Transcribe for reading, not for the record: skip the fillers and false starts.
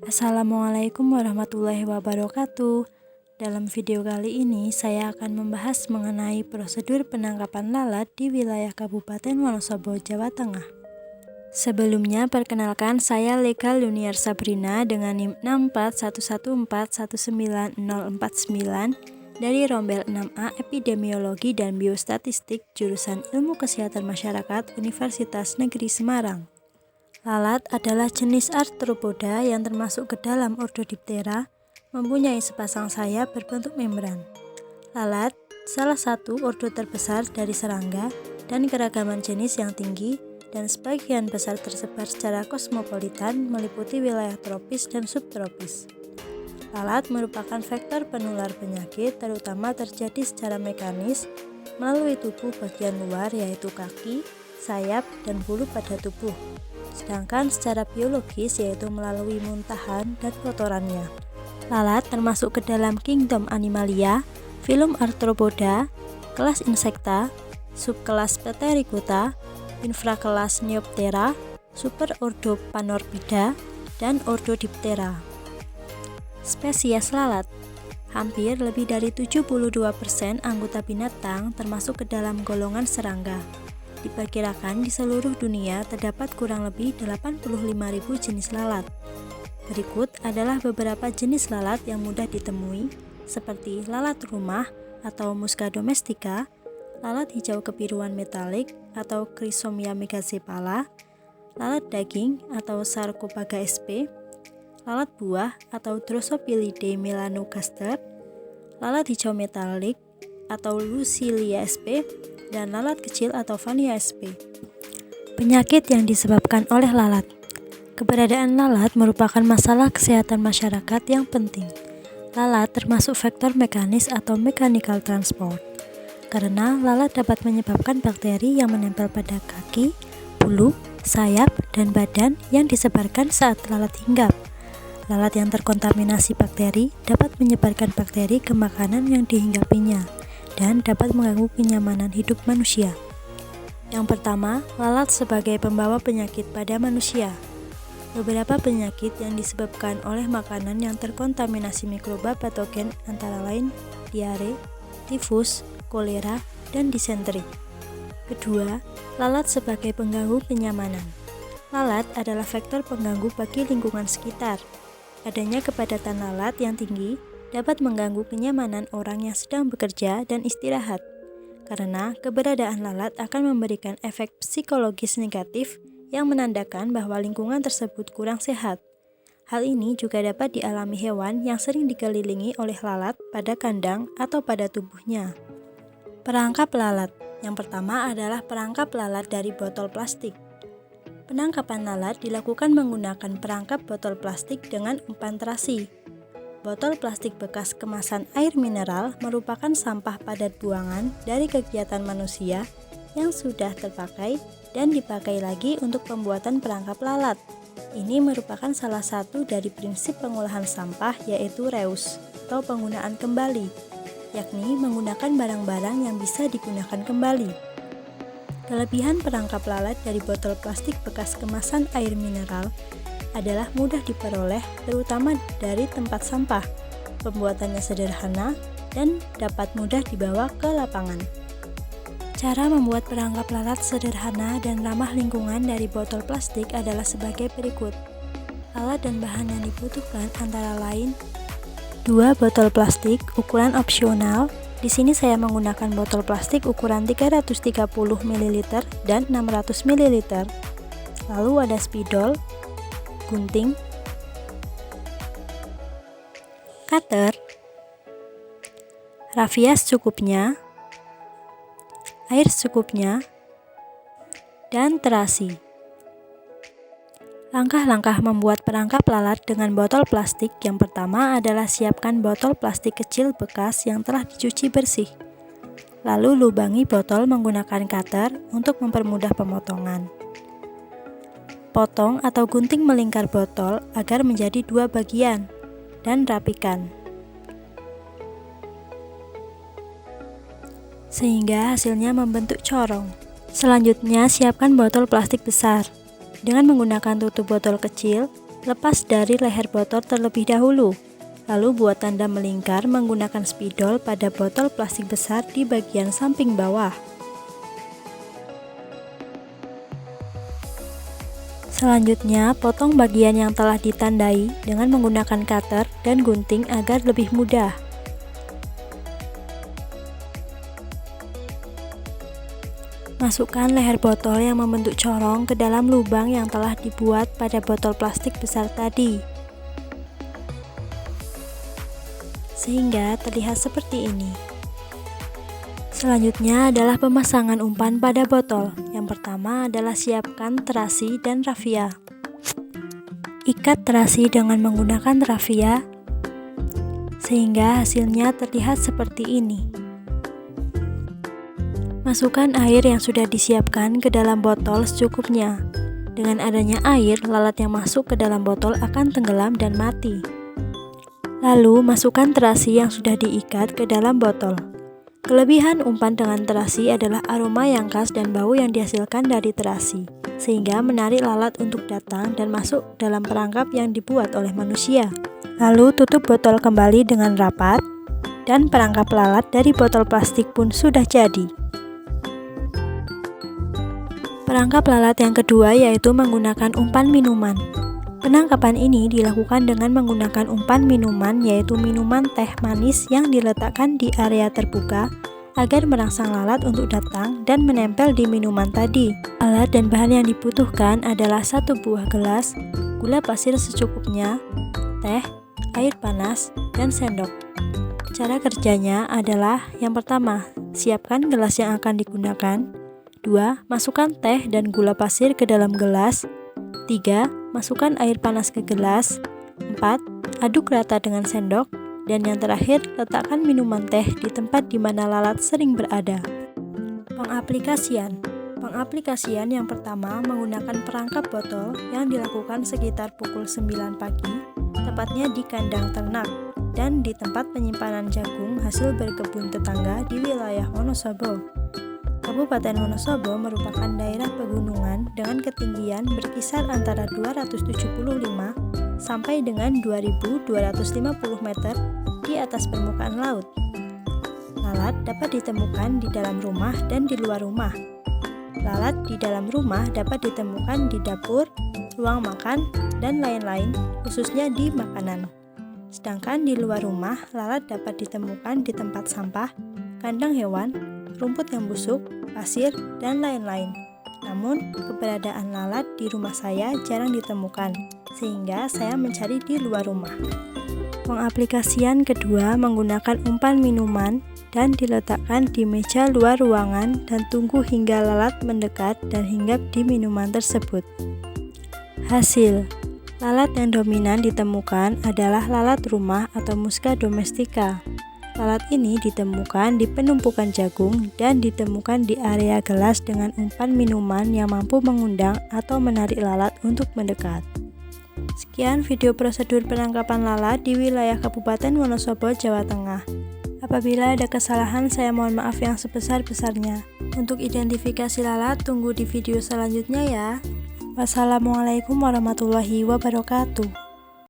Assalamualaikum warahmatullahi wabarakatuh. Dalam video kali ini saya akan membahas mengenai prosedur penangkapan lalat di wilayah Kabupaten Wonosobo, Jawa Tengah. Sebelumnya perkenalkan, saya Legal Yuniar Sabrina dengan NIM 64114190049 dari Rombel 6A Epidemiologi dan Biostatistik jurusan Ilmu Kesehatan Masyarakat Universitas Negeri Semarang. Lalat adalah jenis arthropoda yang termasuk ke dalam ordo Diptera, mempunyai sepasang sayap berbentuk membran. Lalat salah satu ordo terbesar dari serangga dan keragaman jenis yang tinggi, dan sebagian besar tersebar secara kosmopolitan meliputi wilayah tropis dan subtropis. Lalat merupakan vektor penular penyakit, terutama terjadi secara mekanis melalui tubuh bagian luar yaitu kaki, sayap, dan bulu pada tubuh. Sedangkan secara biologis yaitu melalui muntahan dan kotorannya. Lalat termasuk ke dalam kingdom Animalia, filum Arthropoda, kelas Insecta, subkelas Pterichota, infrakelas Neoptera, superordo Panorpida, dan ordo Diptera. Spesies lalat. Hampir lebih dari 72% anggota binatang termasuk ke dalam golongan serangga. Diperkirakan di seluruh dunia terdapat kurang lebih 85.000 jenis lalat. Berikut adalah beberapa jenis lalat yang mudah ditemui, seperti lalat rumah atau Musca domestica, lalat hijau kebiruan metalik atau Chrysomia megacephala, lalat daging atau Sarcophaga sp, lalat buah atau Drosophilidae melanogaster, lalat hijau metalik atau Lucilia sp, dan lalat kecil atau Vannia sp. Penyakit yang disebabkan oleh lalat. Keberadaan lalat merupakan masalah kesehatan masyarakat yang penting. Lalat termasuk vektor mekanis atau mechanical transport, karena lalat dapat menyebabkan bakteri yang menempel pada kaki, bulu, sayap, dan badan yang disebarkan saat lalat hinggap. Lalat yang terkontaminasi bakteri dapat menyebarkan bakteri ke makanan yang dihinggapinya dan dapat mengganggu kenyamanan hidup manusia. Yang pertama, lalat sebagai pembawa penyakit pada manusia. Beberapa penyakit yang disebabkan oleh makanan yang terkontaminasi mikroba patogen antara lain diare, tifus, kolera, dan disenteri. Kedua, lalat sebagai pengganggu kenyamanan. Lalat adalah vektor pengganggu bagi lingkungan sekitar. Adanya kepadatan lalat yang tinggi dapat mengganggu kenyamanan orang yang sedang bekerja dan istirahat, karena keberadaan lalat akan memberikan efek psikologis negatif yang menandakan bahwa lingkungan tersebut kurang sehat. Hal ini juga dapat dialami hewan yang sering dikelilingi oleh lalat pada kandang atau pada tubuhnya. Perangkap lalat. Yang pertama adalah perangkap lalat dari botol plastik. Penangkapan lalat dilakukan menggunakan perangkap botol plastik dengan umpan terasi. Botol plastik bekas kemasan air mineral merupakan sampah padat buangan dari kegiatan manusia yang sudah terpakai dan dipakai lagi untuk pembuatan perangkap lalat. Ini merupakan salah satu dari prinsip pengolahan sampah, yaitu reuse atau penggunaan kembali, yakni menggunakan barang-barang yang bisa digunakan kembali. Kelebihan perangkap lalat dari botol plastik bekas kemasan air mineral adalah mudah diperoleh, terutama dari tempat sampah. Pembuatannya sederhana dan dapat mudah dibawa ke lapangan. Cara membuat perangkap lalat sederhana dan ramah lingkungan dari botol plastik adalah sebagai berikut. Alat dan bahan yang dibutuhkan antara lain 2 botol plastik ukuran opsional. Di sini saya menggunakan botol plastik ukuran 330 ml dan 600 ml. Lalu ada spidol, gunting, cutter, rafia secukupnya, air secukupnya, dan terasi. Langkah-langkah membuat perangkap lalat dengan botol plastik. Yang pertama adalah siapkan botol plastik kecil bekas yang telah dicuci bersih. Lalu lubangi botol menggunakan cutter untuk mempermudah pemotongan. Potong atau gunting melingkar botol agar menjadi 2 bagian dan rapikan, sehingga hasilnya membentuk corong. Selanjutnya, siapkan botol plastik besar. Dengan menggunakan tutup botol kecil, Lepas dari leher botol terlebih dahulu, lalu buat tanda melingkar menggunakan spidol pada botol plastik besar di bagian samping bawah. Selanjutnya, potong bagian yang telah ditandai dengan menggunakan cutter dan gunting agar lebih mudah. Masukkan leher botol yang membentuk corong ke dalam lubang yang telah dibuat pada botol plastik besar tadi, sehingga terlihat seperti ini. Selanjutnya adalah pemasangan umpan pada botol. Yang pertama adalah siapkan terasi dan rafia. Ikat terasi dengan menggunakan rafia sehingga hasilnya terlihat seperti ini. Masukkan air yang sudah disiapkan ke dalam botol secukupnya. Dengan adanya air, lalat yang masuk ke dalam botol akan tenggelam dan mati. Lalu masukkan terasi yang sudah diikat ke dalam botol. Kelebihan umpan dengan terasi adalah aroma yang khas dan bau yang dihasilkan dari terasi, sehingga menarik lalat untuk datang dan masuk dalam perangkap yang dibuat oleh manusia. Lalu tutup botol kembali dengan rapat, dan perangkap lalat dari botol plastik pun sudah jadi. Perangkap lalat yang kedua yaitu menggunakan umpan minuman. Penangkapan ini dilakukan dengan menggunakan umpan minuman, yaitu minuman teh manis yang diletakkan di area terbuka agar merangsang lalat untuk datang dan menempel di minuman tadi. Alat dan bahan yang dibutuhkan adalah 1 buah gelas, gula pasir secukupnya, teh, air panas, dan sendok. Cara kerjanya adalah yang pertama, siapkan gelas yang akan digunakan. 2. Masukkan teh dan gula pasir ke dalam gelas. 3. Masukkan air panas ke gelas. 4. Aduk rata dengan sendok. Dan yang terakhir, letakkan minuman teh di tempat di mana lalat sering berada. Pengaplikasian yang pertama menggunakan perangkap botol yang dilakukan sekitar pukul 9 pagi, tepatnya di kandang ternak dan di tempat penyimpanan jagung hasil berkebun tetangga di wilayah Wonosobo. Kabupaten Wonosobo merupakan daerah pegunungan dengan ketinggian berkisar antara 275 sampai dengan 2250 meter di atas permukaan laut. Lalat dapat ditemukan di dalam rumah dan di luar rumah. Lalat di dalam rumah dapat ditemukan di dapur, ruang makan, dan lain-lain, khususnya di makanan. Sedangkan di luar rumah, lalat dapat ditemukan di tempat sampah, kandang hewan, rumput yang busuk, pasir, dan lain-lain. Namun, keberadaan lalat di rumah saya jarang ditemukan, sehingga saya mencari di luar rumah. Pengaplikasian kedua menggunakan umpan minuman dan diletakkan di meja luar ruangan dan tunggu hingga lalat mendekat dan hinggap di minuman tersebut. Hasil: lalat yang dominan ditemukan adalah lalat rumah atau Musca domestica. Lalat ini ditemukan di penumpukan jagung dan ditemukan di area gelas dengan umpan minuman yang mampu mengundang atau menarik lalat untuk mendekat. Sekian video prosedur penangkapan lalat di wilayah Kabupaten Wonosobo, Jawa Tengah. Apabila ada kesalahan, saya mohon maaf yang sebesar-besarnya. Untuk identifikasi lalat, tunggu di video selanjutnya ya. Wassalamualaikum warahmatullahi wabarakatuh.